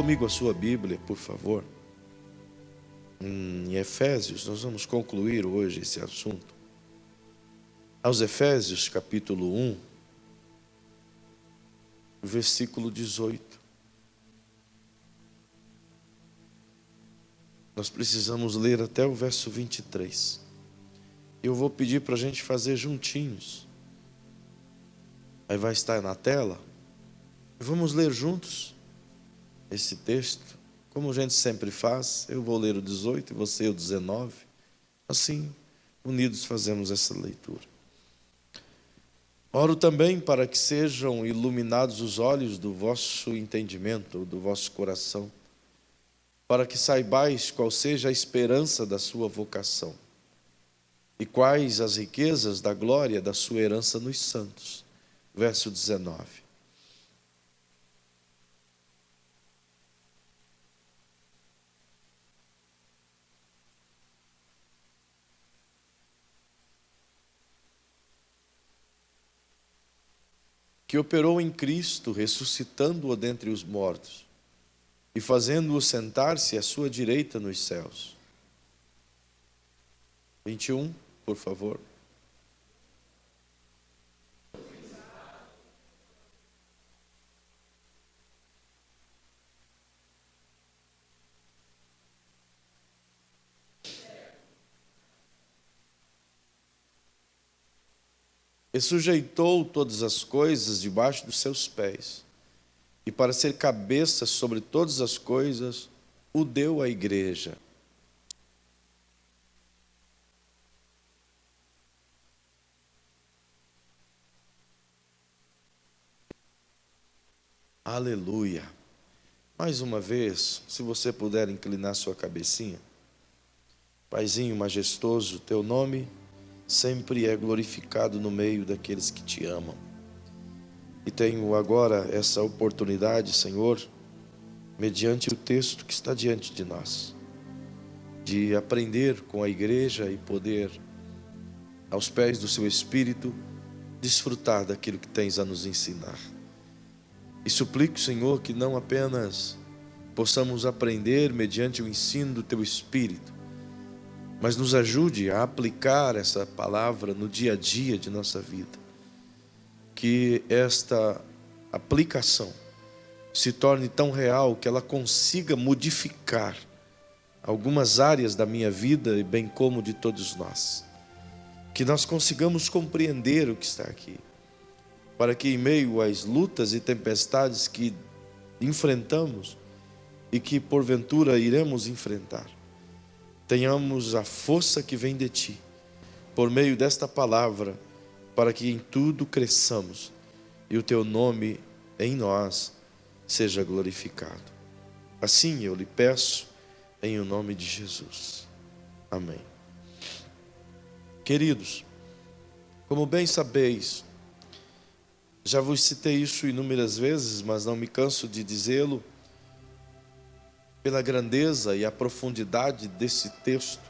comigo a sua Bíblia, por favor. Em Efésios, nós vamos concluir hoje esse assunto. Aos Efésios, capítulo 1, versículo 18. Nós precisamos ler até o verso 23. Eu vou pedir para a gente fazer juntinhos. Aí vai estar na tela. Vamos ler juntos esse texto. Como a gente sempre faz, eu vou ler o 18 e você o 19. Assim, unidos fazemos essa leitura. Oro também para que sejam iluminados os olhos do vosso entendimento, do vosso coração, para que saibais qual seja a esperança da sua vocação e quais as riquezas da glória da sua herança nos santos. Verso 19. Que operou em Cristo, ressuscitando-o dentre os mortos e fazendo-o sentar-se à sua direita nos céus. 21, por favor. E sujeitou todas as coisas debaixo dos seus pés, e para ser cabeça sobre todas as coisas, o deu à igreja. Aleluia. Mais uma vez, se você puder inclinar sua cabecinha. Paizinho majestoso, teu nome sempre é glorificado no meio daqueles que te amam. E tenho agora essa oportunidade, Senhor, mediante o texto que está diante de nós, de aprender com a igreja e poder, aos pés do seu Espírito, desfrutar daquilo que tens a nos ensinar. E suplico, Senhor, que não apenas possamos aprender mediante o ensino do teu Espírito, mas nos ajude a aplicar essa palavra no dia a dia de nossa vida. Que esta aplicação se torne tão real que ela consiga modificar algumas áreas da minha vida e bem como de todos nós. Que nós consigamos compreender o que está aqui, para que em meio às lutas e tempestades que enfrentamos e que porventura iremos enfrentar, tenhamos a força que vem de ti, por meio desta palavra, para que em tudo cresçamos e o teu nome em nós seja glorificado. Assim eu lhe peço, em o nome de Jesus. Amém. Queridos, como bem sabeis, já vos citei isso inúmeras vezes, mas não me canso de dizê-lo, pela grandeza e a profundidade desse texto,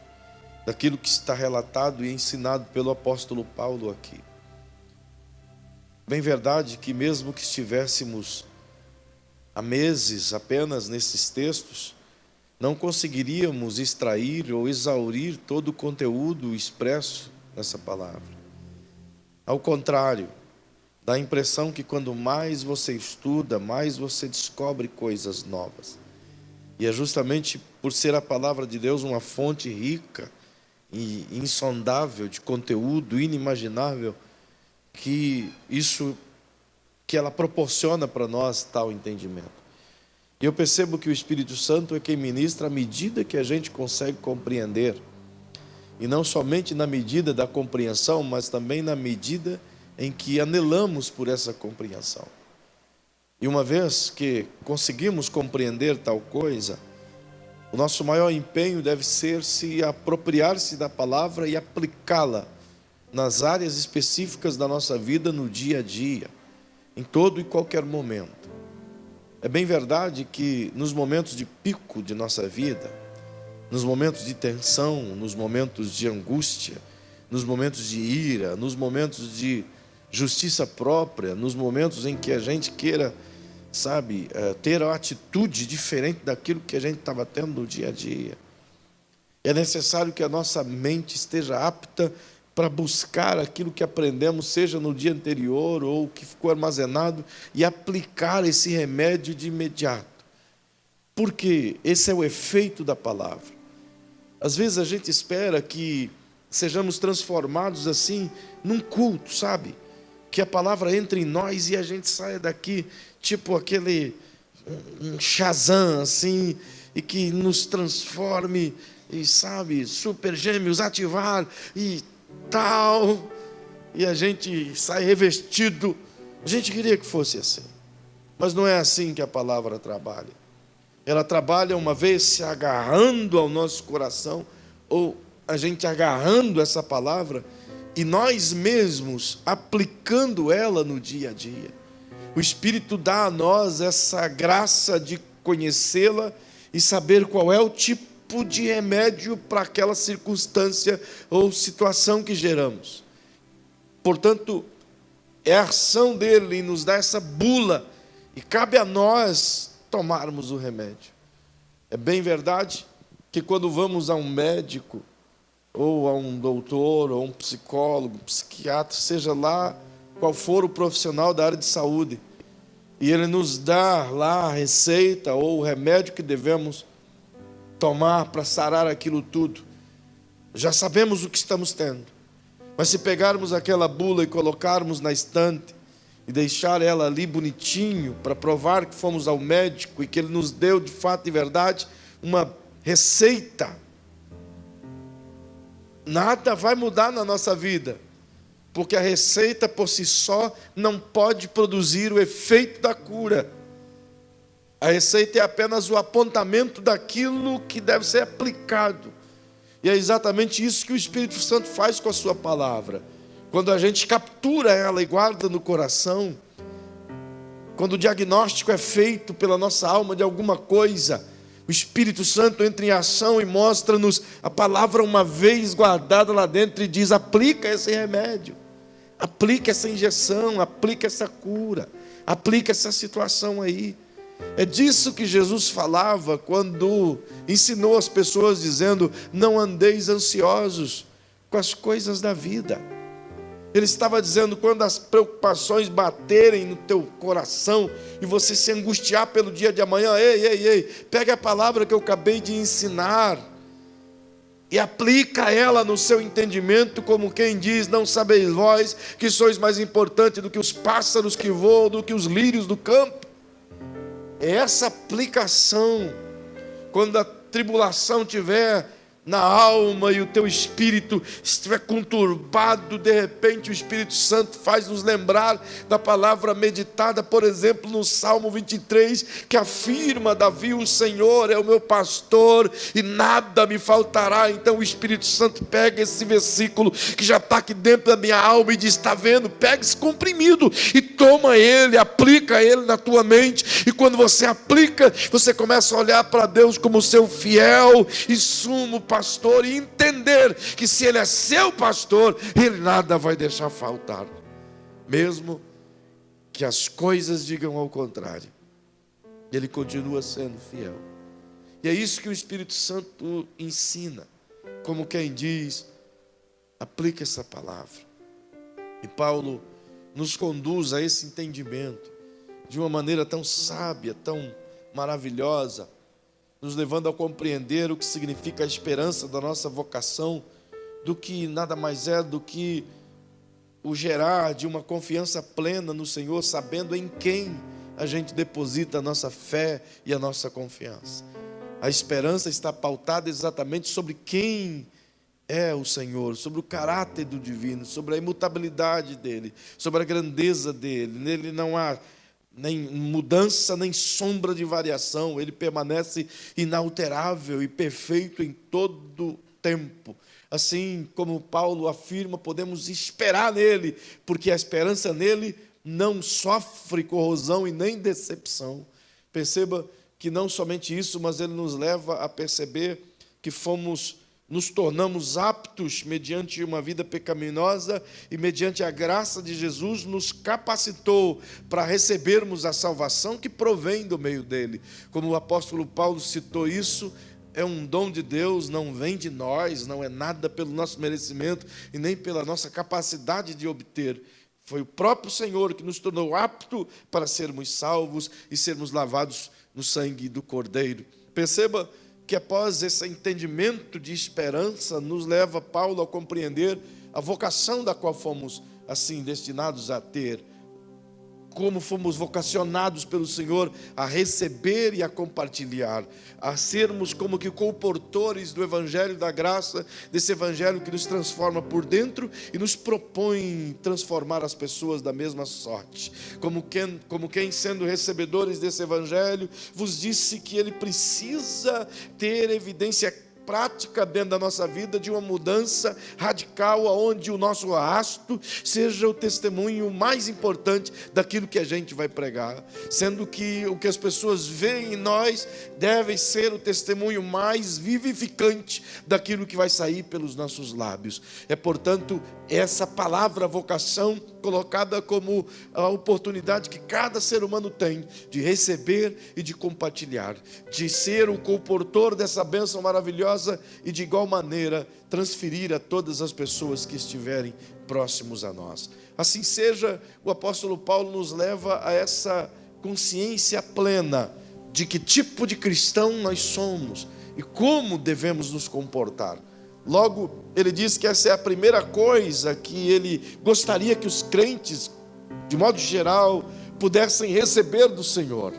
daquilo que está relatado e ensinado pelo apóstolo Paulo aqui. Bem verdade que mesmo que estivéssemos há meses apenas nesses textos, não conseguiríamos extrair ou exaurir todo o conteúdo expresso nessa palavra. Ao contrário, dá a impressão que quando mais você estuda, mais você descobre coisas novas. E é justamente por ser a palavra de Deus uma fonte rica e insondável de conteúdo inimaginável, que ela proporciona para nós tal entendimento. E eu percebo que o Espírito Santo é quem ministra à medida que a gente consegue compreender. E não somente na medida da compreensão, mas também na medida em que anelamos por essa compreensão. E uma vez que conseguimos compreender tal coisa, o nosso maior empenho deve ser se apropriar-se da palavra e aplicá-la nas áreas específicas da nossa vida no dia a dia, em todo e qualquer momento. É bem verdade que nos momentos de pico de nossa vida, nos momentos de tensão, nos momentos de angústia, nos momentos de ira, nos momentos de justiça própria, nos momentos em que a gente queira sabe, ter uma atitude diferente daquilo que a gente estava tendo no dia a dia. É necessário que a nossa mente esteja apta para buscar aquilo que aprendemos, seja no dia anterior ou que ficou armazenado, e aplicar esse remédio de imediato. Porque esse é o efeito da palavra. Às vezes a gente espera que sejamos transformados assim num culto, sabe? Que a palavra entre em nós e a gente saia daqui tipo aquele um Shazam assim, e que nos transforme, e sabe, super gêmeos ativar e tal, e a gente sai revestido. A gente queria que fosse assim, mas não é assim que a palavra trabalha. Ela trabalha uma vez se agarrando ao nosso coração, ou a gente agarrando essa palavra e nós mesmos aplicando ela no dia a dia. O Espírito dá a nós essa graça de conhecê-la e saber qual é o tipo de remédio para aquela circunstância ou situação que geramos. Portanto, é a ação dele em nos dar essa bula, e cabe a nós tomarmos o remédio. É bem verdade que quando vamos a um médico, ou a um doutor, ou um psicólogo, psiquiatra, seja lá qual for o profissional da área de saúde, e ele nos dá lá a receita ou o remédio que devemos tomar para sarar aquilo tudo, já sabemos o que estamos tendo. Mas se pegarmos aquela bula e colocarmos na estante e deixar ela ali bonitinho para provar que fomos ao médico e que ele nos deu de fato e verdade uma receita, nada vai mudar na nossa vida, porque a receita por si só não pode produzir o efeito da cura. A receita é apenas o apontamento daquilo que deve ser aplicado. E é exatamente isso que o Espírito Santo faz com a sua palavra. Quando a gente captura ela e guarda no coração, quando o diagnóstico é feito pela nossa alma de alguma coisa, o Espírito Santo entra em ação e mostra-nos a palavra uma vez guardada lá dentro e diz: aplica esse remédio, aplica essa injeção, aplica essa cura, aplica essa situação aí. É disso que Jesus falava quando ensinou as pessoas dizendo: não andeis ansiosos com as coisas da vida. Ele estava dizendo: quando as preocupações baterem no teu coração e você se angustiar pelo dia de amanhã, ei, pega a palavra que eu acabei de ensinar e aplica ela no seu entendimento, como quem diz: não sabeis vós que sois mais importante do que os pássaros que voam, do que os lírios do campo? É essa aplicação. Quando a tribulação tiver na alma e o teu espírito estiver conturbado, de repente o Espírito Santo faz nos lembrar da palavra meditada, por exemplo, no Salmo 23, que afirma Davi: o Senhor é o meu pastor e nada me faltará. Então o Espírito Santo pega esse versículo que já está aqui dentro da minha alma e diz: está vendo? Pega esse comprimido e toma ele, aplica ele na tua mente, e quando você aplica, você começa a olhar para Deus como seu fiel e sumo pastor, e entender que se ele é seu pastor, ele nada vai deixar faltar, mesmo que as coisas digam ao contrário, ele continua sendo fiel. E é isso que o Espírito Santo ensina, como quem diz: aplica essa palavra. E Paulo nos conduz a esse entendimento de uma maneira tão sábia, tão maravilhosa, nos levando a compreender o que significa a esperança da nossa vocação, do que nada mais é do que o gerar de uma confiança plena no Senhor, sabendo em quem a gente deposita a nossa fé e a nossa confiança. A esperança está pautada exatamente sobre quem é o Senhor, sobre o caráter do divino, sobre a imutabilidade dele, sobre a grandeza dele. Nele não há nem mudança, nem sombra de variação. Ele permanece inalterável e perfeito em todo tempo. Assim como Paulo afirma, podemos esperar nele, porque a esperança nele não sofre corrosão e nem decepção. Perceba que não somente isso, mas ele nos leva a perceber que fomos nos tornamos aptos mediante uma vida pecaminosa e mediante a graça de Jesus nos capacitou para recebermos a salvação que provém do meio dele. Como o apóstolo Paulo citou isso, é um dom de Deus, não vem de nós, não é nada pelo nosso merecimento e nem pela nossa capacidade de obter. Foi o próprio Senhor que nos tornou apto para sermos salvos e sermos lavados no sangue do Cordeiro. Perceba que após esse entendimento de esperança, nos leva Paulo a compreender a vocação da qual fomos assim destinados a ter. Como fomos vocacionados pelo Senhor a receber e a compartilhar, a sermos como que comportores do Evangelho da graça, desse Evangelho que nos transforma por dentro e nos propõe transformar as pessoas da mesma sorte. Como quem sendo recebedores desse Evangelho, vos disse que ele precisa ter evidência prática dentro da nossa vida de uma mudança radical, aonde o nosso arrasto seja o testemunho mais importante daquilo que a gente vai pregar, sendo que o que as pessoas veem em nós deve ser o testemunho mais vivificante daquilo que vai sair pelos nossos lábios. É, portanto, essa palavra vocação colocada como a oportunidade que cada ser humano tem de receber e de compartilhar, de ser o comportor dessa bênção maravilhosa e de igual maneira transferir a todas as pessoas que estiverem próximos a nós. Assim seja, o apóstolo Paulo nos leva a essa consciência plena de que tipo de cristão nós somos e como devemos nos comportar. Logo, ele diz que essa é a primeira coisa que ele gostaria que os crentes, de modo geral, pudessem receber do Senhor.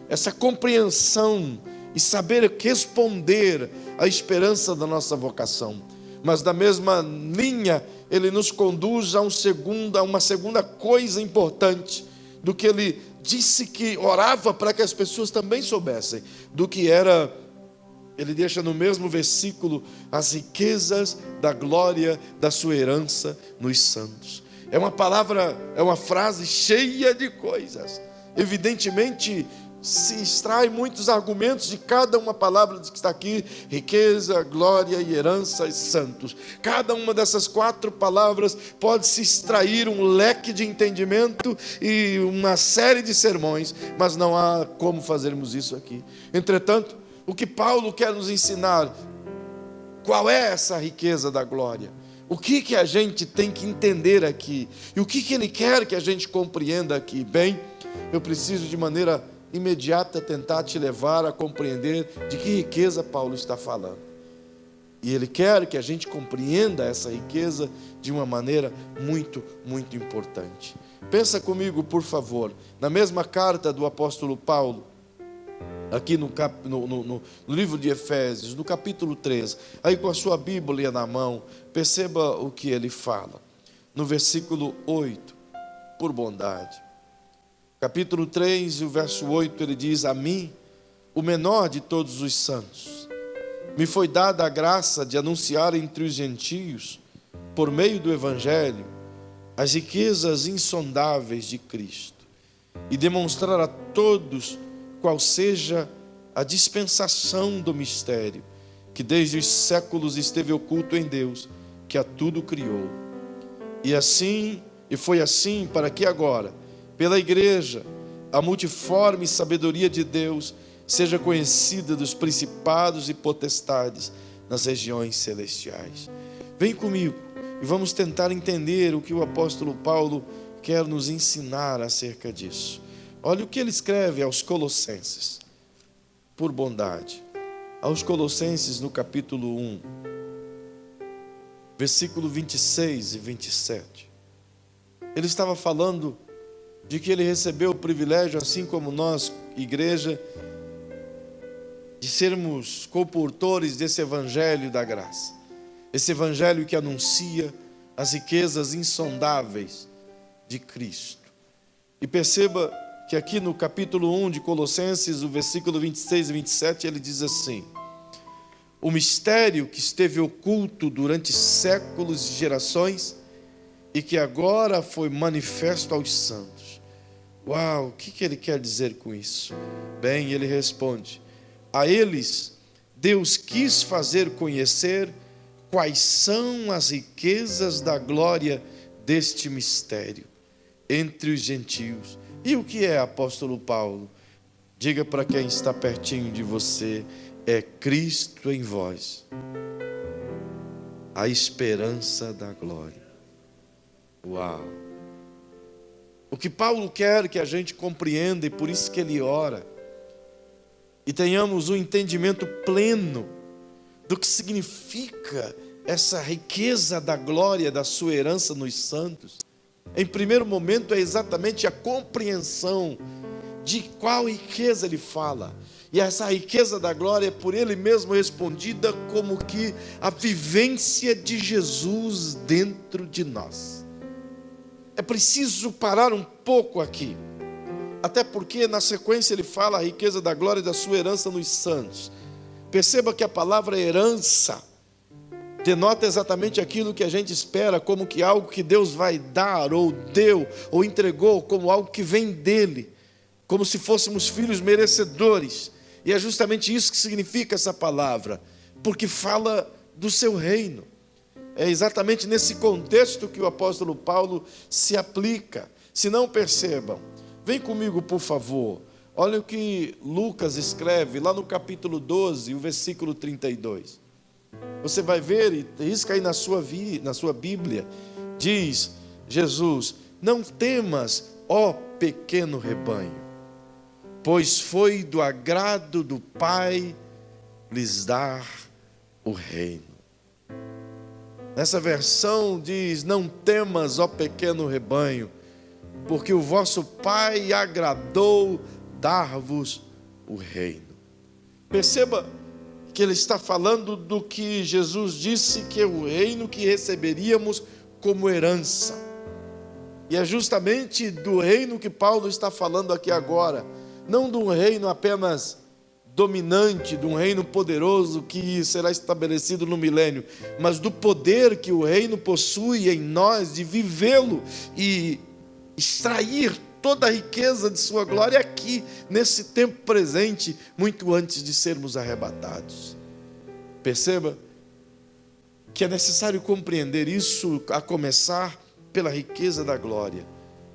Essa compreensão e saber responder à esperança da nossa vocação. Mas da mesma linha, ele nos conduz a uma segunda coisa importante, do que ele disse que orava para que as pessoas também soubessem, do que era. Ele deixa no mesmo versículo as riquezas da glória da sua herança nos santos. É uma palavra, é uma frase cheia de coisas. Evidentemente, se extrai muitos argumentos de cada uma palavra que está aqui: riqueza, glória e herança e santos. Cada uma dessas 4 palavras pode se extrair um leque de entendimento e uma série de sermões, mas não há como fazermos isso aqui. Entretanto, o que Paulo quer nos ensinar, qual é essa riqueza da glória? O que a gente tem que entender aqui? E o que ele quer que a gente compreenda aqui? Bem, eu preciso de maneira imediata tentar te levar a compreender de que riqueza Paulo está falando. E ele quer que a gente compreenda essa riqueza de uma maneira muito, muito importante. Pensa comigo, por favor, na mesma carta do apóstolo Paulo, aqui no livro de Efésios, no capítulo 3, aí com a sua Bíblia na mão, perceba o que ele fala. No versículo 8, por bondade. Capítulo 3, o verso 8, ele diz: a mim, o menor de todos os santos, me foi dada a graça de anunciar entre os gentios, por meio do Evangelho, as riquezas insondáveis de Cristo, e demonstrar a todos qual seja a dispensação do mistério, que desde os séculos esteve oculto em Deus, que a tudo criou. E foi assim para que agora, pela igreja, a multiforme sabedoria de Deus seja conhecida dos principados e potestades nas regiões celestiais. Vem comigo e vamos tentar entender o que o apóstolo Paulo quer nos ensinar acerca disso. Olha o que ele escreve aos Colossenses, por bondade. Aos Colossenses, no capítulo 1, versículo 26 e 27. Ele estava falando de que ele recebeu o privilégio, assim como nós, igreja, de sermos comportores desse evangelho da graça. Esse evangelho que anuncia as riquezas insondáveis de Cristo. E perceba que aqui no capítulo 1 de Colossenses, o versículo 26 e 27, ele diz assim: o mistério que esteve oculto durante séculos e gerações e que agora foi manifesto aos santos. Uau, o que ele quer dizer com isso? Bem, ele responde: a eles Deus quis fazer conhecer quais são as riquezas da glória deste mistério entre os gentios. E o que é, apóstolo Paulo? Diga para quem está pertinho de você: é Cristo em vós, a esperança da glória. Uau! O que Paulo quer que a gente compreenda, e por isso que ele ora, e tenhamos um entendimento pleno do que significa essa riqueza da glória da sua herança nos santos. Em primeiro momento é exatamente a compreensão de qual riqueza ele fala. E essa riqueza da glória é por ele mesmo respondida como que a vivência de Jesus dentro de nós. É preciso parar um pouco aqui, até porque na sequência ele fala a riqueza da glória da sua herança nos santos. Perceba que a palavra herança denota exatamente aquilo que a gente espera, como que algo que Deus vai dar, ou deu, ou entregou, como algo que vem dele, como se fôssemos filhos merecedores. E é justamente isso que significa essa palavra, porque fala do seu reino. É exatamente nesse contexto que o apóstolo Paulo se aplica. Se não percebam, vem comigo por favor, olha o que Lucas escreve lá no capítulo 12, o versículo 32. Você vai ver, e risca aí na sua Bíblia, diz Jesus: não temas, ó pequeno rebanho, pois foi do agrado do Pai lhes dar o reino. Nessa versão diz: não temas, ó pequeno rebanho, porque o vosso Pai agradou dar-vos o reino. Perceba que ele está falando do que Jesus disse que é o reino que receberíamos como herança. E é justamente do reino que Paulo está falando aqui agora. Não de um reino apenas dominante, de um reino poderoso que será estabelecido no milênio, mas do poder que o reino possui em nós de vivê-lo e extrair toda a riqueza de sua glória aqui, nesse tempo presente, muito antes de sermos arrebatados. Perceba que é necessário compreender isso, a começar pela riqueza da glória.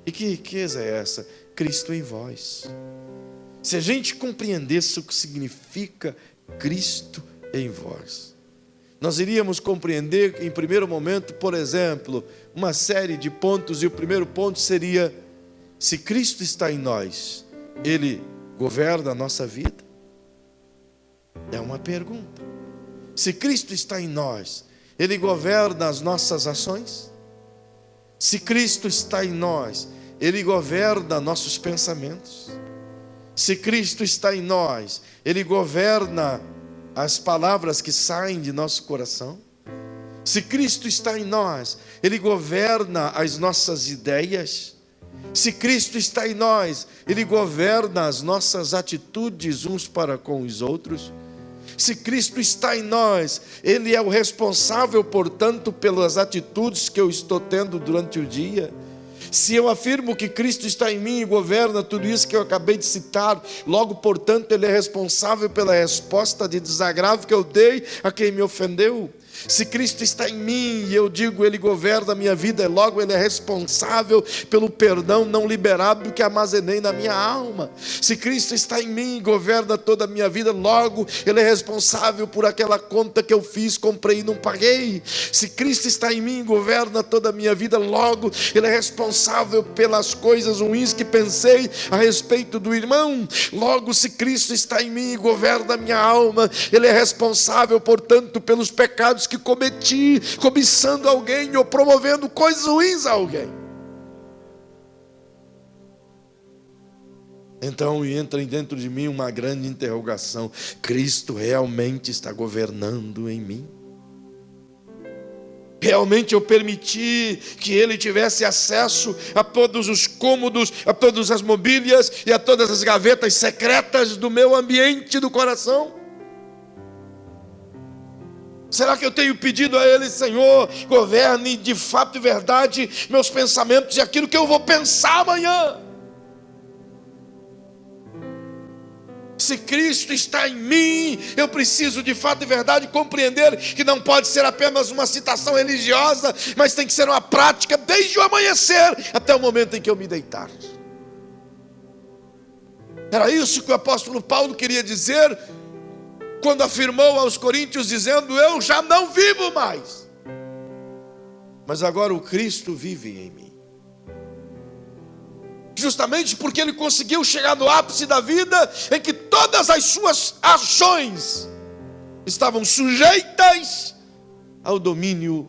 E que riqueza é essa? Cristo em vós. Se a gente compreendesse o que significa Cristo em vós, nós iríamos compreender, em primeiro momento, por exemplo, uma série de pontos, e o primeiro ponto seria: se Cristo está em nós, Ele governa a nossa vida? É uma pergunta. Se Cristo está em nós, Ele governa as nossas ações? Se Cristo está em nós, Ele governa nossos pensamentos? Se Cristo está em nós, Ele governa as palavras que saem de nosso coração? Se Cristo está em nós, Ele governa as nossas ideias? Se Cristo está em nós, Ele governa as nossas atitudes uns para com os outros? Se Cristo está em nós, Ele é o responsável, portanto, pelas atitudes que eu estou tendo durante o dia? Se eu afirmo que Cristo está em mim e governa tudo isso que eu acabei de citar, logo, portanto, Ele é responsável pela resposta de desagravo que eu dei a quem me ofendeu. Se Cristo está em mim e eu digo Ele governa a minha vida, logo Ele é responsável pelo perdão não liberado que armazenei na minha alma. Se Cristo está em mim e governa toda a minha vida, logo Ele é responsável por aquela conta que eu fiz, comprei e não paguei. Se Cristo está em mim e governa toda a minha vida, logo Ele é responsável pelas coisas ruins que pensei a respeito do irmão. Logo, se Cristo está em mim e governa a minha alma, Ele é responsável, portanto, pelos pecados que cometi, cobiçando alguém ou promovendo coisas ruins a alguém. Então entra dentro de mim uma grande interrogação: Cristo realmente está governando em mim? Realmente eu permiti que Ele tivesse acesso a todos os cômodos, a todas as mobílias e a todas as gavetas secretas do meu ambiente do coração? Será que eu tenho pedido a Ele: Senhor, governe de fato e verdade meus pensamentos e aquilo que eu vou pensar amanhã? se Cristo está em mim, eu preciso de fato e verdade compreender que não pode ser apenas uma citação religiosa, mas tem que ser uma prática desde o amanhecer até o momento em que eu me deitar. Era isso que o apóstolo Paulo queria dizer quando afirmou aos coríntios dizendo: eu já não vivo mais, mas agora o Cristo vive em mim. Justamente porque ele conseguiu chegar no ápice da vida em que todas as suas ações estavam sujeitas ao domínio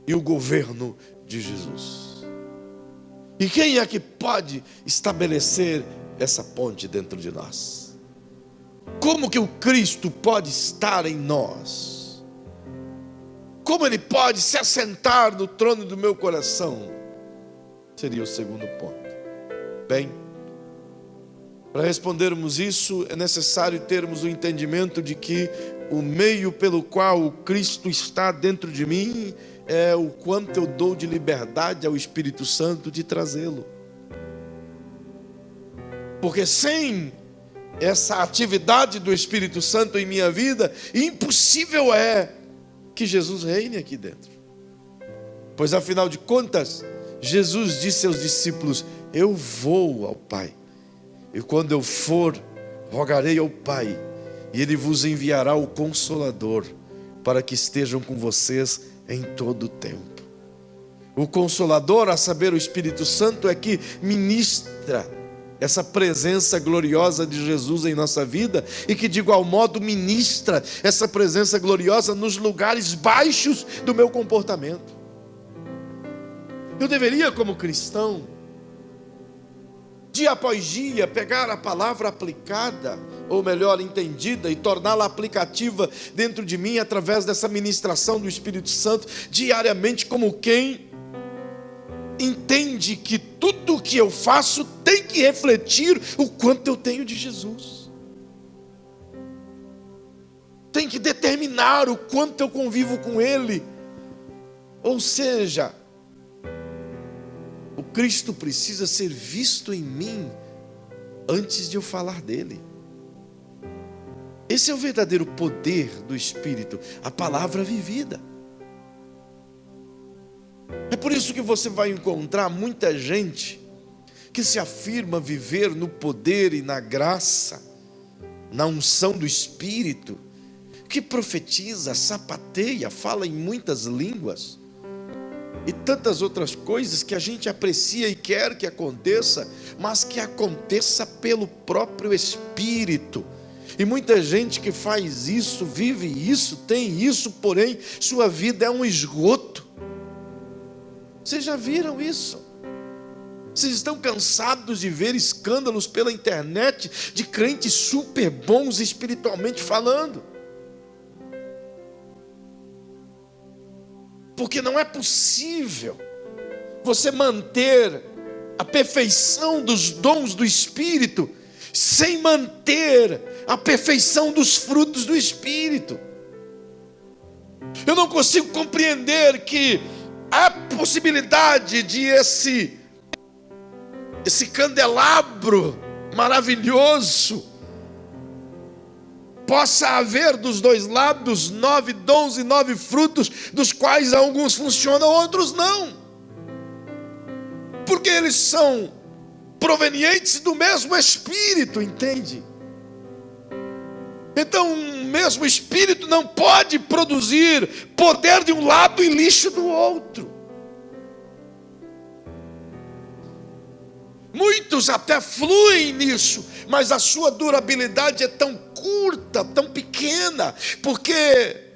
e o governo de Jesus. E quem é que pode estabelecer essa ponte dentro de nós? Como que o Cristo pode estar em nós? Como ele pode se assentar no trono do meu coração? Seria o segundo ponto. Bem, para respondermos isso, é necessário termos o entendimento de que o meio pelo qual o Cristo está dentro de mim é o quanto eu dou de liberdade ao Espírito Santo de trazê-lo. Porque sem essa atividade do Espírito Santo em minha vida, impossível é que Jesus reine aqui dentro. Pois afinal de contas, Jesus disse aos discípulos: eu vou ao Pai, e quando eu for, rogarei ao Pai, e Ele vos enviará o Consolador, para que estejam com vocês em todo o tempo. O Consolador, a saber, o Espírito Santo, é que ministra essa presença gloriosa de Jesus em nossa vida, e que de igual modo ministra essa presença gloriosa nos lugares baixos do meu comportamento. Eu deveria, como cristão, dia após dia, pegar a palavra aplicada, ou melhor, entendida, e torná-la aplicativa dentro de mim, através dessa ministração do Espírito Santo, diariamente, como quem entende que tudo o que eu faço tem que refletir o quanto eu tenho de Jesus. Tem que determinar o quanto eu convivo com Ele. Ou seja, o Cristo precisa ser visto em mim antes de eu falar dele. Esse é o verdadeiro poder do Espírito, a palavra vivida. É por isso que você vai encontrar muita gente que se afirma viver no poder e na graça, na unção do Espírito, que profetiza, sapateia, fala em muitas línguas e tantas outras coisas que a gente aprecia e quer que aconteça, mas que aconteça pelo próprio Espírito. E muita gente que faz isso, vive isso, tem isso, porém sua vida é um esgoto. Vocês já viram isso? Vocês estão cansados de ver escândalos pela internet de crentes super bons espiritualmente falando? Porque não é possível você manter a perfeição dos dons do Espírito sem manter a perfeição dos frutos do Espírito. Eu não consigo compreender que há possibilidade de esse candelabro maravilhoso possa haver dos dois lados 9 dons e 9 frutos, dos quais alguns funcionam, outros não, porque eles são provenientes do mesmo Espírito, entende? Então o mesmo Espírito não pode produzir poder de um lado e lixo do outro. Muitos até fluem nisso, mas a sua durabilidade é tão curta, tão pequena, porque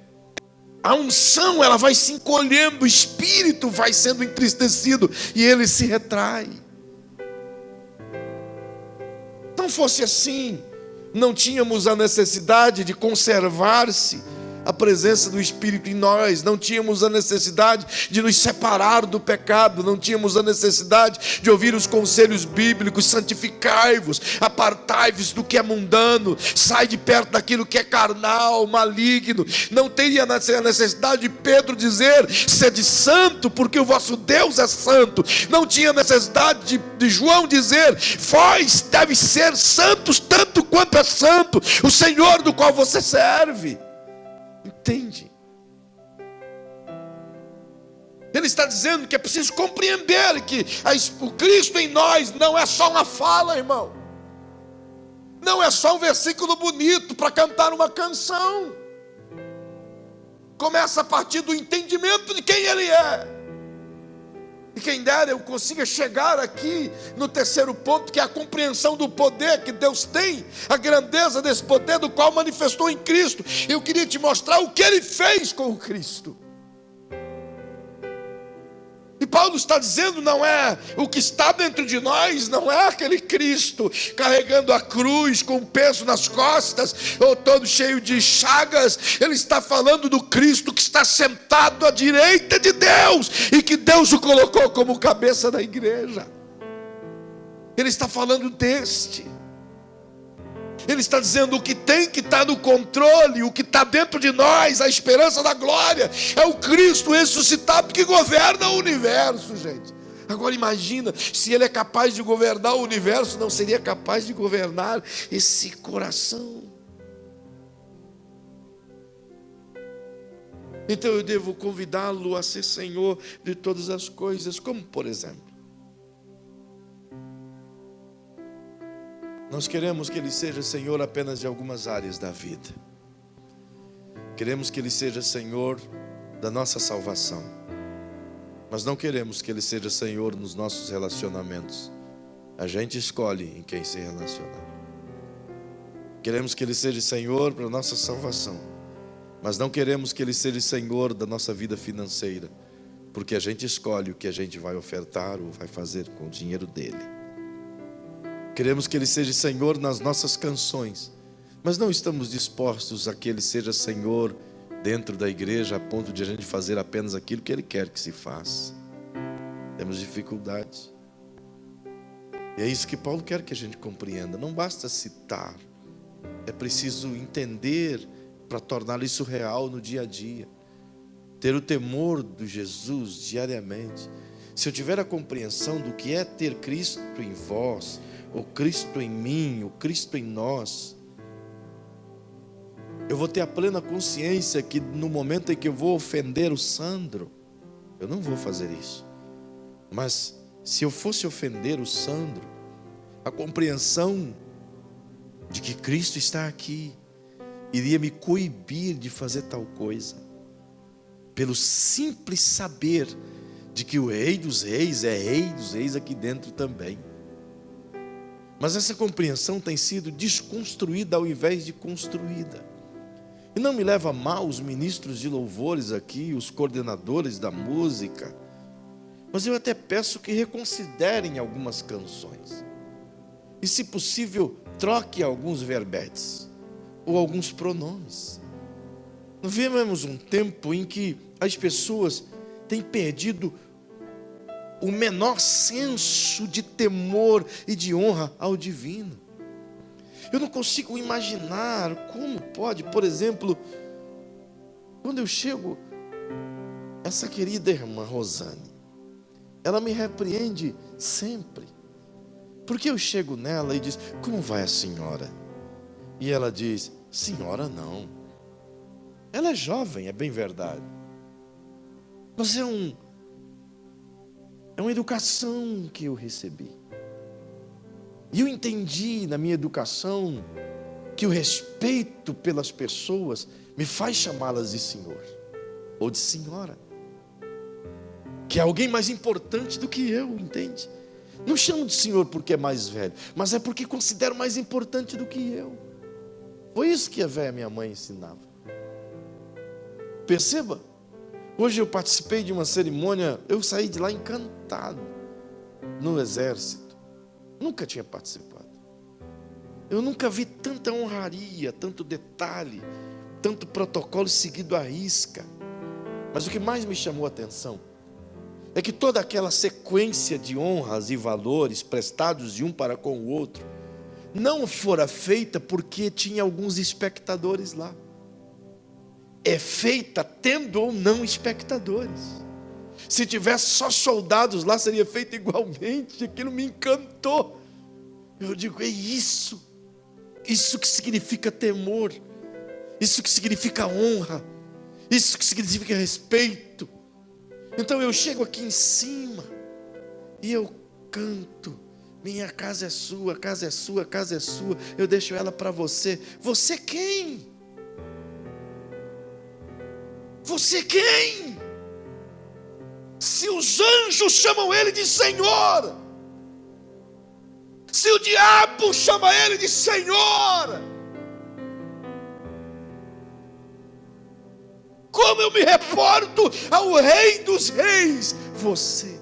a unção ela vai se encolhendo, o espírito vai sendo entristecido e ele se retrai. Não fosse assim, não tínhamos a necessidade de conservar-se a presença do Espírito em nós, não tínhamos a necessidade de nos separar do pecado, não tínhamos a necessidade de ouvir os conselhos bíblicos: santificai-vos, apartai-vos do que é mundano, sai de perto daquilo que é carnal, maligno. Não teria a necessidade de Pedro dizer: sede santo, porque o vosso Deus é santo. Não tinha necessidade de João dizer: vós deve ser santos tanto quanto é santo o Senhor do qual você serve. Entende? Ele está dizendo que é preciso compreender que o Cristo em nós não é só uma fala, irmão. Não é só um versículo bonito para cantar uma canção. Começa a partir do entendimento de quem Ele é. E quem dera eu consiga chegar aqui no terceiro ponto, que é a compreensão do poder que Deus tem, a grandeza desse poder do qual manifestou em Cristo. Eu queria te mostrar o que Ele fez com o Cristo. E Paulo está dizendo: não é o que está dentro de nós, não é aquele Cristo carregando a cruz com peso nas costas, ou todo cheio de chagas. Ele está falando do Cristo que está sentado à direita de Deus, e que Deus o colocou como cabeça da igreja. Ele está falando deste. Ele está dizendo: o que tem que estar no controle, o que está dentro de nós, a esperança da glória, é o Cristo ressuscitado que governa o universo, gente. Agora imagina, se Ele é capaz de governar o universo, não seria capaz de governar esse coração? Então eu devo convidá-lo a ser Senhor de todas as coisas, como por exemplo, nós queremos que Ele seja Senhor apenas de algumas áreas da vida. Queremos que Ele seja Senhor da nossa salvação, mas não queremos que Ele seja Senhor nos nossos relacionamentos. A gente escolhe em quem se relacionar. Queremos que Ele seja Senhor para a nossa salvação, mas não queremos que Ele seja Senhor da nossa vida financeira, porque a gente escolhe o que a gente vai ofertar ou vai fazer com o dinheiro dele. Queremos que Ele seja Senhor nas nossas canções, mas não estamos dispostos a que Ele seja Senhor dentro da igreja, a ponto de a gente fazer apenas aquilo que Ele quer que se faça. Temos dificuldades. E é isso que Paulo quer que a gente compreenda. Não basta citar, é preciso entender para tornar isso real no dia a dia. Ter o temor de Jesus diariamente. Se eu tiver a compreensão do que é ter Cristo em vós, o Cristo em mim, o Cristo em nós, eu vou ter a plena consciência que no momento em que eu vou ofender o Sandro, eu não vou fazer isso. Mas se eu fosse ofender o Sandro, a compreensão de que Cristo está aqui iria me coibir de fazer tal coisa, pelo simples saber de que o Rei dos Reis é Rei dos Reis aqui dentro também. Mas essa compreensão tem sido desconstruída ao invés de construída. E não me leva a mal os ministros de louvores aqui, os coordenadores da música, mas eu até peço que reconsiderem algumas canções. E, se possível, troque alguns verbetes ou alguns pronomes. Não vivemos um tempo em que as pessoas têm perdido o menor senso de temor e de honra ao divino. Eu não consigo imaginar como pode, por exemplo, quando eu chego, essa querida irmã Rosane, ela me repreende sempre, porque eu chego nela e diz: como vai a senhora? E ela diz: senhora não. Ela é jovem, é bem verdade, mas é uma educação que eu recebi. E eu entendi na minha educação que o respeito pelas pessoas me faz chamá-las de senhor ou de senhora, que é alguém mais importante do que eu, entende? Não chamo de senhor porque é mais velho, mas é porque considero mais importante do que eu. Foi isso que a velha minha mãe ensinava. Perceba, hoje eu participei de uma cerimônia, eu saí de lá encantado, no exército. Nunca tinha participado. Eu nunca vi tanta honraria, tanto detalhe tanto protocolo seguido à risca. Mas o que mais me chamou a atenção é que toda aquela sequência de honras e valores prestados de um para com o outro não fora feita porque tinha alguns espectadores lá. É feita tendo ou não espectadores. Se tivesse só soldados lá, seria feito igualmente. Aquilo me encantou. Eu digo, é isso que significa temor, isso que significa honra, isso que significa respeito. Então eu chego aqui em cima e eu canto: minha casa é sua, casa é sua, casa é sua, eu deixo ela para você. Você quem? Você quem? Se os anjos chamam ele de Senhor, se o diabo chama ele de Senhor, como eu me reporto ao Rei dos Reis? Você,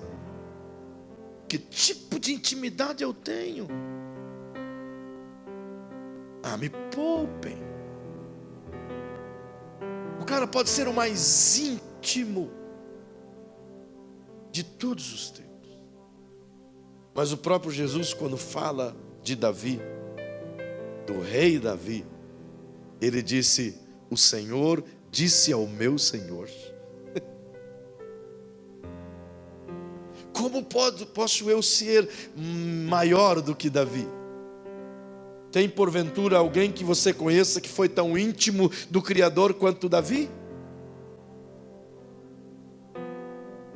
que tipo de intimidade eu tenho? Me poupem. O cara pode ser o mais íntimo de todos os tempos, mas o próprio Jesus, quando fala de Davi, do rei Davi, ele disse: o Senhor disse ao meu Senhor. Como posso eu ser maior do que Davi? Tem porventura alguém que você conheça que foi tão íntimo do Criador quanto Davi?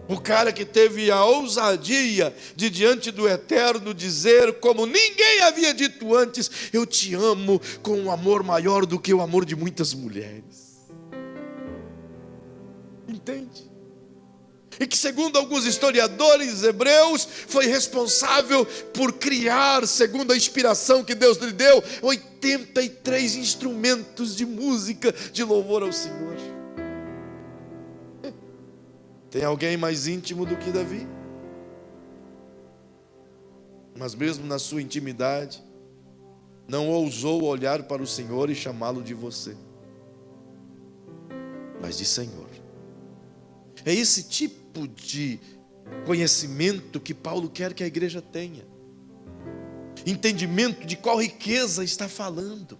O cara que teve a ousadia de diante do Eterno dizer, como ninguém havia dito antes: eu te amo com um amor maior do que o amor de muitas mulheres. Entende? E que, segundo alguns historiadores hebreus, foi responsável por criar, segundo a inspiração que Deus lhe deu, 83 instrumentos de música de louvor ao Senhor. Tem alguém mais íntimo do que Davi? Mas mesmo na sua intimidade, não ousou olhar para o Senhor e chamá-lo de você, mas de Senhor. É esse tipo de conhecimento que Paulo quer que a igreja tenha. Entendimento de qual riqueza está falando.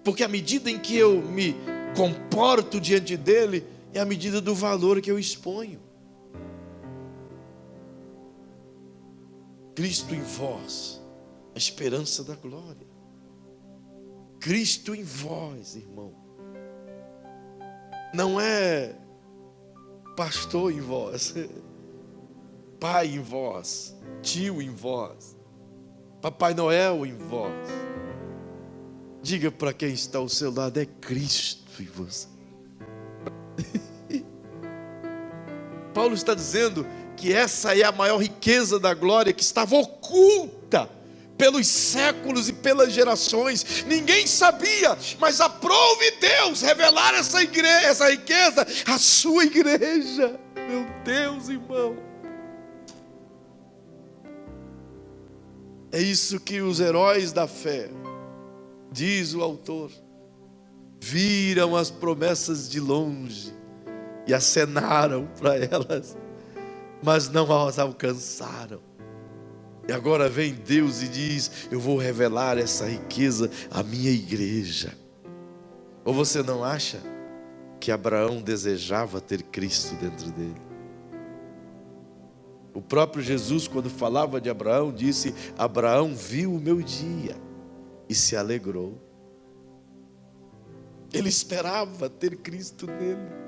Porque à medida em que eu me comporto diante dele, é a medida do valor que eu exponho. Cristo em vós, a esperança da glória. Cristo em vós, irmão. Não é pastor em vós, pai em vós, tio em vós, Papai Noel em vós. Diga para quem está ao seu lado: é Cristo em você. Paulo está dizendo que essa é a maior riqueza da glória, que estava oculta pelos séculos e pelas gerações. Ninguém sabia, mas aprove Deus revelar essa riqueza à sua igreja. Meu Deus, irmão. É isso que os heróis da fé, diz o autor, viram as promessas de longe e acenaram para elas, mas não as alcançaram. E agora vem Deus e diz: eu vou revelar essa riqueza à minha igreja. Ou você não acha que Abraão desejava ter Cristo dentro dele? O próprio Jesus, quando falava de Abraão, disse: Abraão viu o meu dia e se alegrou. Ele esperava ter Cristo nele.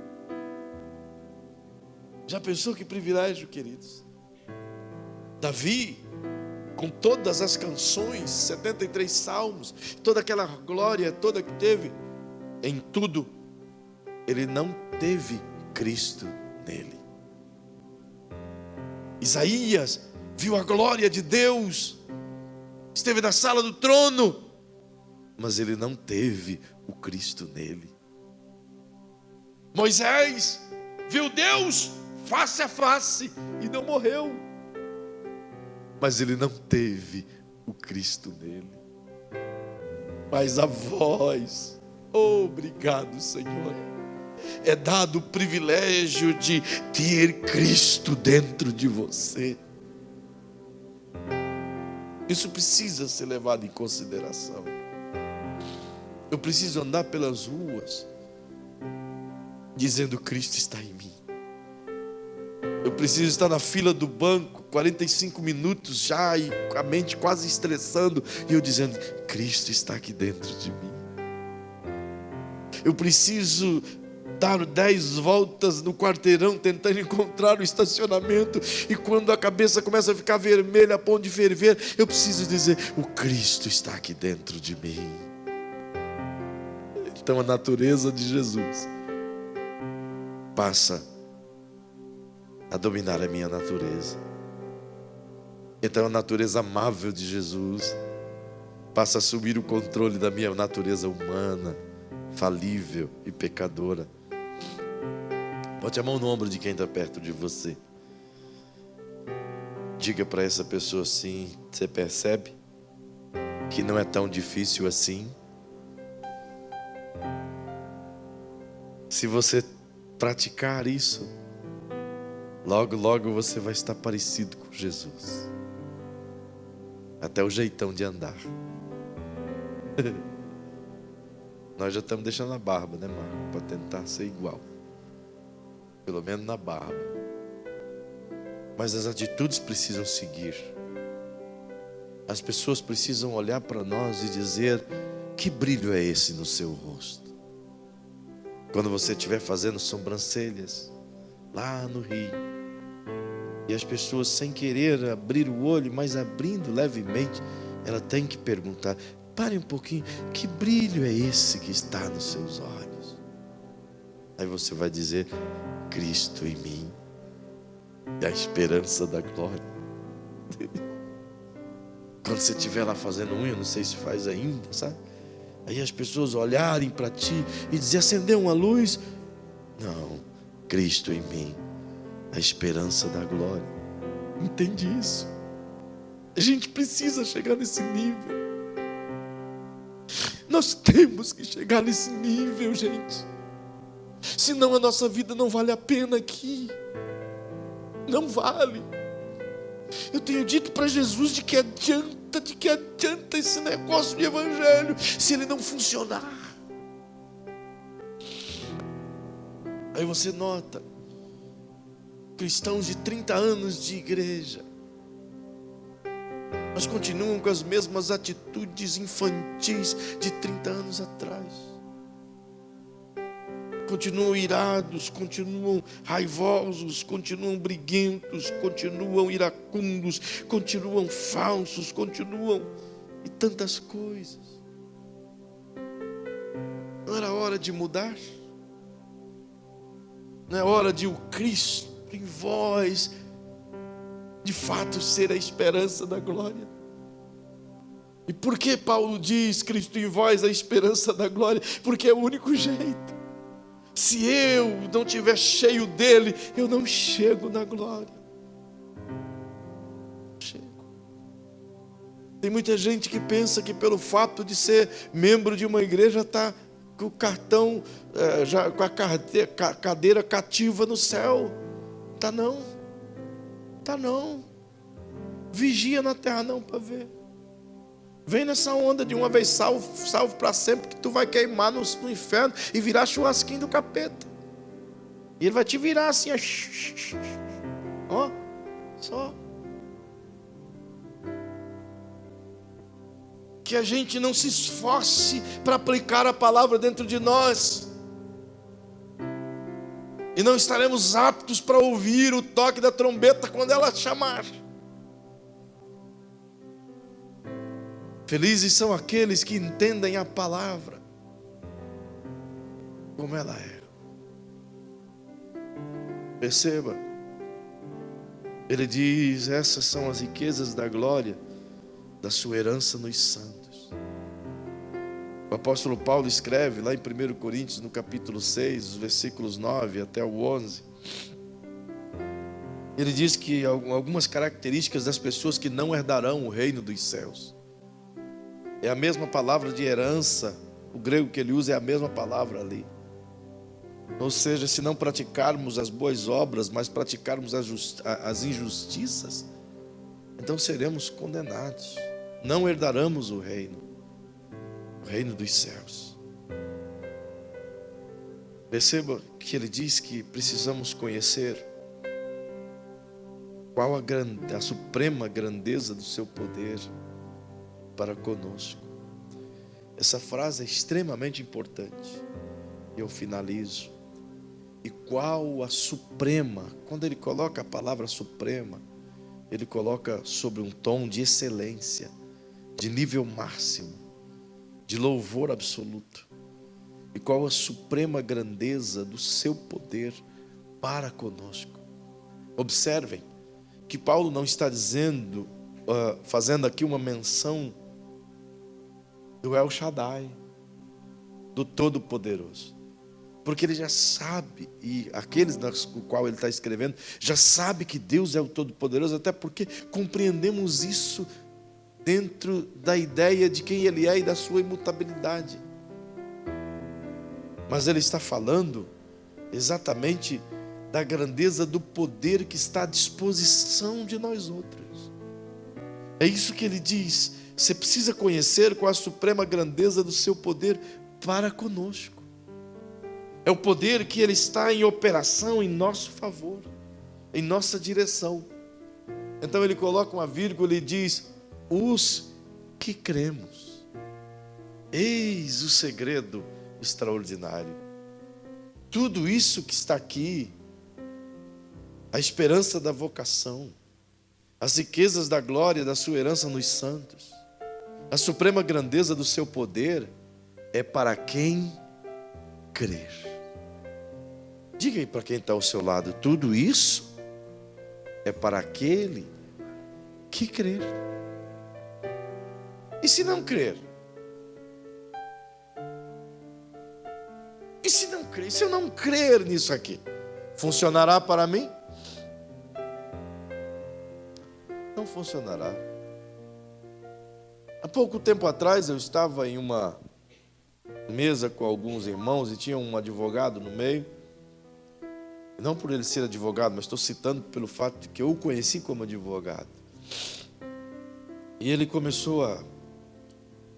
Já pensou que privilégio, queridos? Davi, com todas as canções, 73 salmos, toda aquela glória toda que teve, em tudo, ele não teve Cristo nele. Isaías viu a glória de Deus, esteve na sala do trono, mas ele não teve o Cristo nele. Moisés viu Deus face a face e não morreu, mas ele não teve o Cristo nele. Mas a voz Obrigado, Senhor. É dado o privilégio de ter Cristo dentro de você. Isso precisa ser levado em consideração. Eu preciso andar pelas ruas dizendo: Cristo está em mim. Eu preciso estar na fila do banco 45 minutos já e a mente quase estressando, e eu dizendo: Cristo está aqui dentro de mim. Eu preciso dar 10 voltas no quarteirão tentando encontrar o estacionamento, e quando a cabeça começa a ficar vermelha a ponto de ferver, eu preciso dizer: o Cristo está aqui dentro de mim. Então a natureza de Jesus passa a dominar a minha natureza. Então a natureza amável de Jesus passa a assumir o controle da minha natureza humana, falível e pecadora. Bote a mão no ombro de quem está perto de você. Diga para essa pessoa assim: você percebe que não é tão difícil assim? Se você praticar isso, logo, logo você vai estar parecido com Jesus. Até o jeitão de andar. Nós já estamos deixando a barba, né, Marco? Para tentar ser igual. Pelo menos na barba. Mas as atitudes precisam seguir. As pessoas precisam olhar para nós e dizer: que brilho é esse no seu rosto? Quando você estiver fazendo sobrancelhas lá no Rio, e as pessoas, sem querer abrir o olho, mas abrindo levemente, ela tem que perguntar: pare um pouquinho, que brilho é esse que está nos seus olhos? Aí você vai dizer: Cristo em mim, é a esperança da glória. Quando você estiver lá fazendo unha, não sei se faz ainda, sabe? Aí as pessoas olharem para ti e dizer: acendeu uma luz? Não, Cristo em mim, a esperança da glória. Entende isso? A gente precisa chegar nesse nível. Nós temos que chegar nesse nível, gente. Senão a nossa vida não vale a pena aqui. Não vale. Eu tenho dito para Jesus de que adianta esse negócio de evangelho se ele não funcionar. Aí você nota cristãos de 30 anos de igreja, mas continuam com as mesmas atitudes infantis de 30 anos atrás. Continuam irados, continuam raivosos, continuam briguentos, continuam iracundos, continuam falsos, continuam e tantas coisas. Não era hora de mudar? Não é hora de o Cristo em vós de fato ser a esperança da glória? E por que Paulo diz Cristo em vós a esperança da glória? Porque é o único jeito. Se eu não estiver cheio dele, eu não chego na glória. Chego. Tem muita gente que pensa que pelo fato de ser membro de uma igreja está com o cartão, já com a cadeira cativa no céu. Tá não. Tá não. Vigia na terra não para ver. Vem nessa onda de uma vez salvo para sempre, que tu vai queimar no inferno e virar churrasquinho do capeta. E ele vai te virar assim, ó, só. Que a gente não se esforce para aplicar a palavra dentro de nós. E não estaremos aptos para ouvir o toque da trombeta quando ela chamar. Felizes são aqueles que entendem a palavra como ela é. Perceba, ele diz: essas são as riquezas da glória da sua herança nos santos. O apóstolo Paulo escreve lá em 1 Coríntios, no capítulo 6, os versículos 9 até o 11. Ele diz que algumas características das pessoas que não herdarão o reino dos céus. É a mesma palavra de herança O grego que ele usa é a mesma palavra ali. Ou seja, se não praticarmos as boas obras, mas praticarmos as injustiças, então seremos condenados. Não herdaremos o reino dos céus. Perceba que ele diz que precisamos conhecer qual a suprema grandeza do seu poder para conosco. Essa frase é extremamente importante. Eu finalizo. E qual a suprema? Quando ele coloca a palavra suprema, ele coloca sobre um tom de excelência, de nível máximo, de louvor absoluto. E qual a suprema grandeza do seu poder para conosco. Observem que Paulo não está dizendo, fazendo aqui uma menção do El Shaddai, do Todo-Poderoso. Porque ele já sabe, e aqueles no qual ele está escrevendo, já sabe que Deus é o Todo-Poderoso, até porque compreendemos isso dentro da ideia de quem ele é e da sua imutabilidade. Mas ele está falando exatamente da grandeza do poder que está à disposição de nós outros. É isso que ele diz. Você precisa conhecer qual a suprema grandeza do seu poder para conosco. É o poder que ele está em operação em nosso favor, em nossa direção. Então ele coloca uma vírgula e diz: os que cremos. Eis o segredo extraordinário. Tudo isso que está aqui, a esperança da vocação, as riquezas da glória da sua herança nos santos, a suprema grandeza do seu poder, é para quem crer. Diga aí para quem está ao seu lado: tudo isso é para aquele que crer. E se não crer? E se não crer? E se eu não crer nisso aqui? Funcionará para mim? Não funcionará. Há pouco tempo atrás eu estava em uma mesa com alguns irmãos e tinha um advogado no meio. Não por ele ser advogado, mas estou citando pelo fato de que eu o conheci como advogado. E ele começou a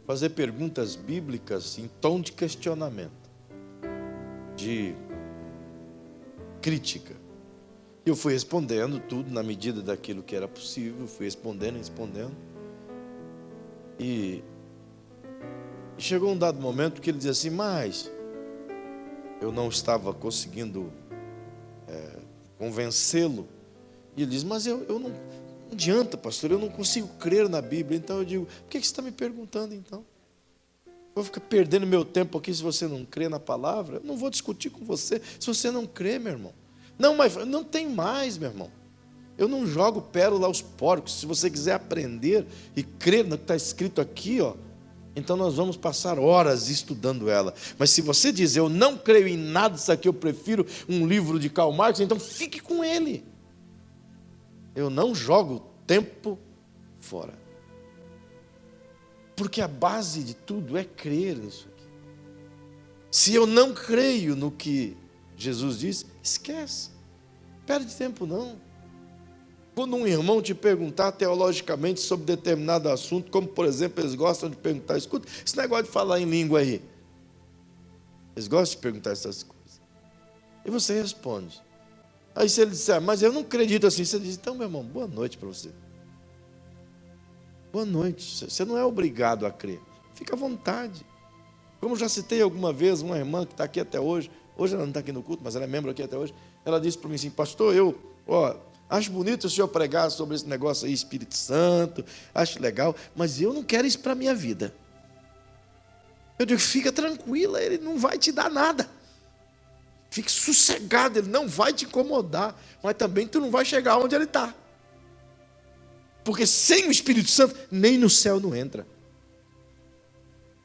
fazer perguntas bíblicas em tom de questionamento, de crítica. Eu fui respondendo tudo na medida daquilo que era possível, fui respondendo. E chegou um dado momento que ele dizia assim: mas eu não estava conseguindo convencê-lo. E ele diz: mas eu não adianta, pastor, eu não consigo crer na Bíblia. Então eu digo: por que você está me perguntando então? Vou ficar perdendo meu tempo aqui se você não crê na palavra? Eu não vou discutir com você se você não crê, meu irmão. Não, mas não tem mais, meu irmão. Eu não jogo pérola aos porcos. Se você quiser aprender e crer no que está escrito aqui, então nós vamos passar horas estudando ela. Mas se você diz: eu não creio em nada disso aqui, eu prefiro um livro de Karl Marx, então fique com ele. Eu não jogo tempo fora. Porque a base de tudo é crer nisso aqui. Se eu não creio no que Jesus diz, esquece. Perde tempo não. Quando um irmão te perguntar teologicamente sobre determinado assunto, como por exemplo eles gostam de perguntar: escuta, esse negócio de falar em língua aí, eles gostam de perguntar essas coisas. E você responde. Aí se ele disser: mas eu não acredito assim, você diz: então meu irmão, boa noite para você. Boa noite. Você não é obrigado a crer. Fica à vontade. Como já citei alguma vez, uma irmã que está aqui até hoje ela não está aqui no culto, mas ela é membro aqui até hoje, ela disse para mim assim: pastor, acho bonito o senhor pregar sobre esse negócio aí, Espírito Santo, acho legal, mas eu não quero isso para a minha vida. Eu digo: fica tranquila, ele não vai te dar nada. Fique sossegado, ele não vai te incomodar, mas também tu não vai chegar onde ele está. Porque sem o Espírito Santo, nem no céu não entra.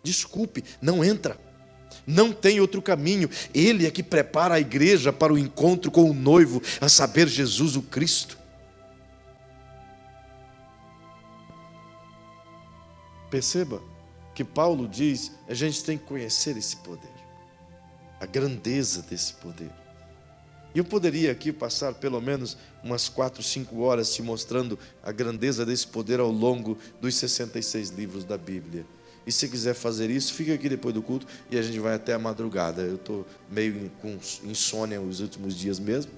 Desculpe, não entra. Não tem outro caminho. Ele é que prepara a igreja para o encontro com o noivo, a saber, Jesus o Cristo. Perceba que Paulo diz, a gente tem que conhecer esse poder, a grandeza desse poder. E eu poderia aqui passar pelo menos umas 4, 5 horas te mostrando a grandeza desse poder ao longo dos 66 livros da Bíblia. E se quiser fazer isso, fica aqui depois do culto e a gente vai até a madrugada. Eu estou meio com insônia os últimos dias mesmo,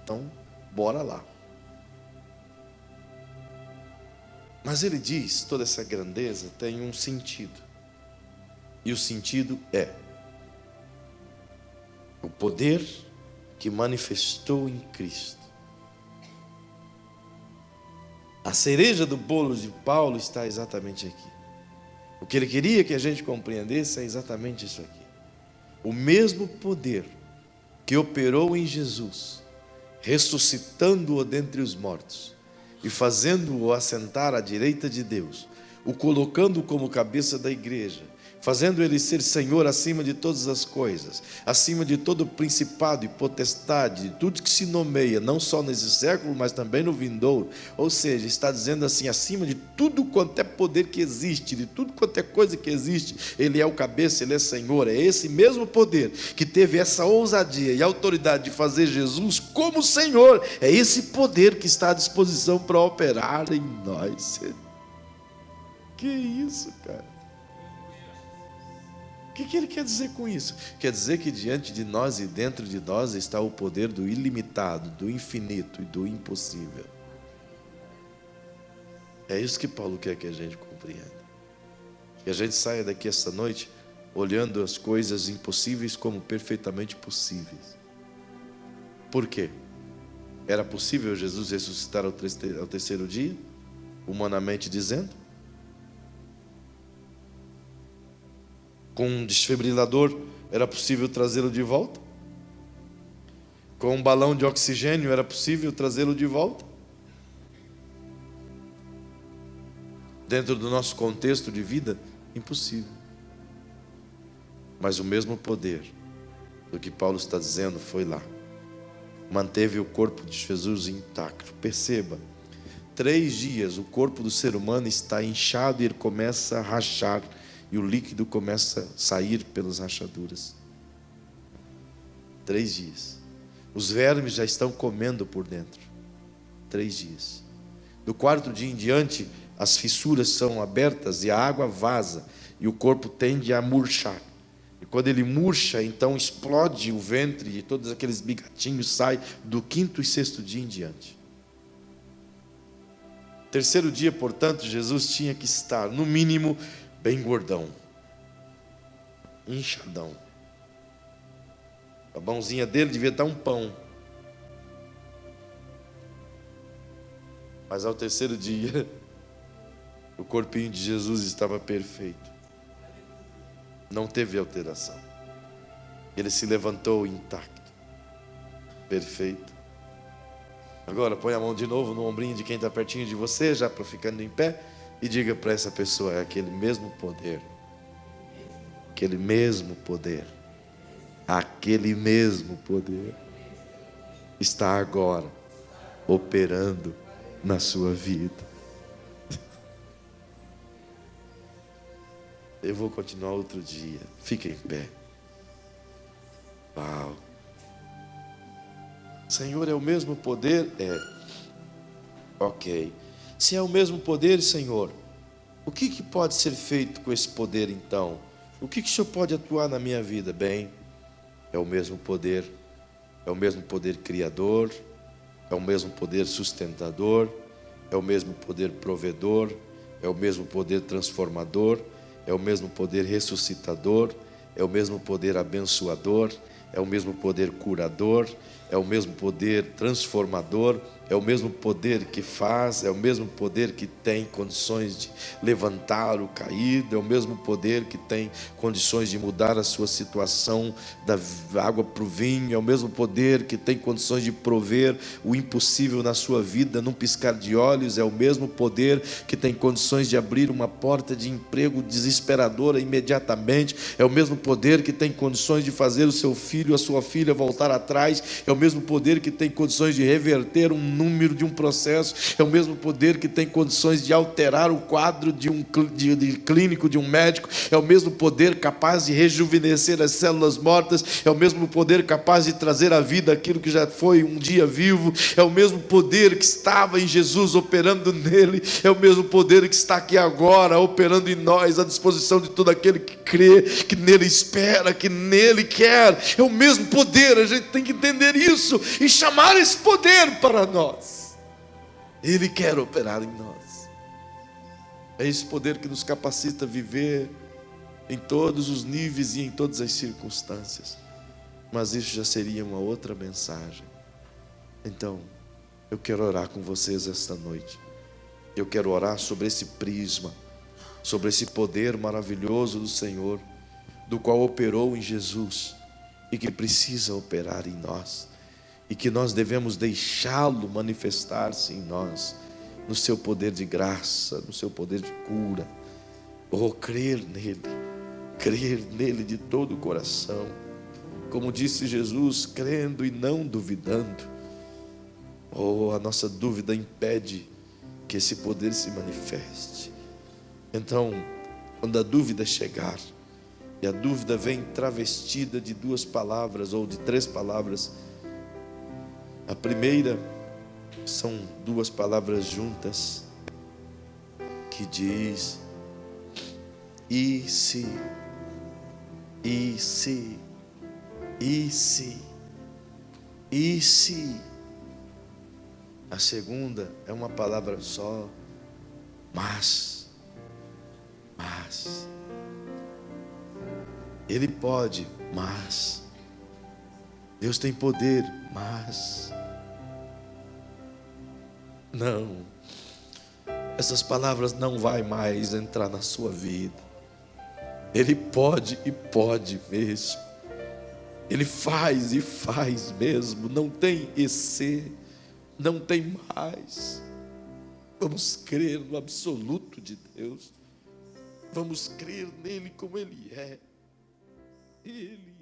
então bora lá. Mas ele diz, toda essa grandeza tem um sentido. E o sentido é o poder que manifestou em Cristo. A cereja do bolo de Paulo está exatamente aqui. O que ele queria que a gente compreendesse é exatamente isso aqui. O mesmo poder que operou em Jesus, ressuscitando-o dentre os mortos e fazendo-o assentar à direita de Deus, o colocando como cabeça da igreja, fazendo ele ser Senhor acima de todas as coisas, acima de todo principado e potestade, de tudo que se nomeia, não só nesse século, mas também no vindouro. Ou seja, está dizendo assim, acima de tudo quanto é poder que existe, de tudo quanto é coisa que existe, ele é o cabeça, ele é Senhor. É esse mesmo poder que teve essa ousadia e autoridade de fazer Jesus como Senhor, é esse poder que está à disposição para operar em nós. Que isso, cara? O que ele quer dizer com isso? Quer dizer que diante de nós e dentro de nós está o poder do ilimitado, do infinito e do impossível. É isso que Paulo quer que a gente compreenda. Que a gente saia daqui esta noite olhando as coisas impossíveis como perfeitamente possíveis. Por quê? Era possível Jesus ressuscitar ao terceiro dia, humanamente dizendo? Com um desfibrilador era possível trazê-lo de volta? Com um balão de oxigênio era possível trazê-lo de volta? Dentro do nosso contexto de vida, impossível. Mas o mesmo poder do que Paulo está dizendo foi lá. Manteve o corpo de Jesus intacto. Perceba, 3 dias o corpo do ser humano está inchado e ele começa a rachar. E o líquido começa a sair pelas rachaduras. 3 dias. Os vermes já estão comendo por dentro. 3 dias. Do 4º dia em diante, as fissuras são abertas e a água vaza. E o corpo tende a murchar. E quando ele murcha, então explode o ventre e todos aqueles bigatinhos saem do 5º e 6º dia em diante. 3º dia, portanto, Jesus tinha que estar, no mínimo, bem gordão, inchadão. A mãozinha dele devia estar um pão. Mas ao 3º dia, o corpinho de Jesus estava perfeito. Não teve alteração. Ele se levantou intacto, perfeito. Agora põe a mão de novo no ombrinho de quem está pertinho de você, já para ficando em pé. E diga para essa pessoa, é aquele mesmo poder, aquele mesmo poder, aquele mesmo poder está agora operando na sua vida. Eu vou continuar outro dia, fica em pé. Uau! Senhor, é o mesmo poder? É. Ok. Se é o mesmo poder, Senhor, o que pode ser feito com esse poder então? O que o Senhor pode atuar na minha vida? Bem, é o mesmo poder criador, é o mesmo poder sustentador, é o mesmo poder provedor, é o mesmo poder transformador, é o mesmo poder ressuscitador, é o mesmo poder abençoador, é o mesmo poder curador, é o mesmo poder transformador, é o mesmo poder que faz, é o mesmo poder que tem condições de levantar o caído, é o mesmo poder que tem condições de mudar a sua situação da água para o vinho, é o mesmo poder que tem condições de prover o impossível na sua vida num piscar de olhos, é o mesmo poder que tem condições de abrir uma porta de emprego desesperadora imediatamente, é o mesmo poder que tem condições de fazer o seu filho, a sua filha voltar atrás, é o mesmo poder que tem condições de reverter um número de um processo, é o mesmo poder que tem condições de alterar o quadro de clínico de um médico, é o mesmo poder capaz de rejuvenescer as células mortas, é o mesmo poder capaz de trazer à vida aquilo que já foi um dia vivo, é o mesmo poder que estava em Jesus operando nele, é o mesmo poder que está aqui agora operando em nós, à disposição de todo aquele que crê, que nele espera, que nele quer. É o mesmo poder, a gente tem que entender isso e chamar esse poder para nós. Ele quer operar em nós. É esse poder que nos capacita a viver em todos os níveis e em todas as circunstâncias. Mas isso já seria uma outra mensagem. Então, eu quero orar com vocês esta noite. Eu quero orar sobre esse prisma, sobre esse poder maravilhoso do Senhor, do qual operou em Jesus e que precisa operar em nós, e que nós devemos deixá-lo manifestar-se em nós, no seu poder de graça, no seu poder de cura. Crer nele de todo o coração, como disse Jesus, crendo e não duvidando. A nossa dúvida impede que esse poder se manifeste. Então, quando a dúvida chegar, e a dúvida vem travestida de 2 palavras ou de 3 palavras, a primeira são 2 palavras juntas, que diz: e se, e se, e se, e se. A segunda é uma palavra só, mas. Ele pode, mas. Deus tem poder, mas. Não. Essas palavras não vai mais entrar na sua vida. Ele pode e pode mesmo. Ele faz e faz mesmo. Não tem esse, não tem mais. Vamos crer no absoluto de Deus. Vamos crer nele como Ele é. Ele